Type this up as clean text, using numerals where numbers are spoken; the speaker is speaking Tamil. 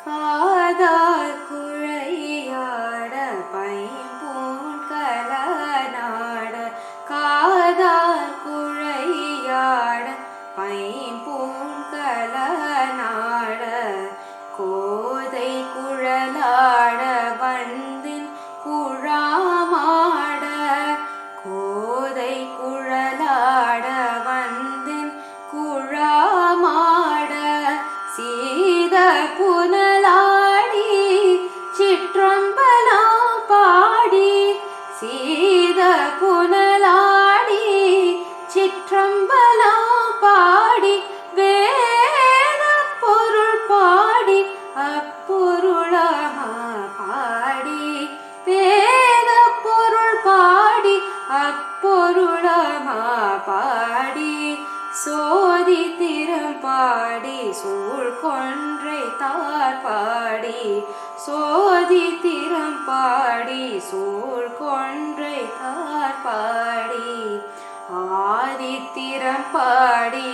காதார் குழையாட பைம்பூண் கலநாட காதார் குழையாட பைம்பூண் கலநாட கோதை குழலாட வந்தின் குழாமாட கோதை குழலாட வந்தின் குழாமாட சீத புனலாடி சிற்றம்பலம் பாடி சீத புனலாடி சிற்றம்பலம் பாடி வேத பொருள் பாடி அப்பொருளமா பாடி வேத பொருள் பாடி அப்பொருளமா பாடி சோதி திறம் பாடி சூழ் கொன்றை தார் பாடி சோதி திறம் பாடி சூழ் கொன்றை தார் பாடி ஆதித்திரம் பாடி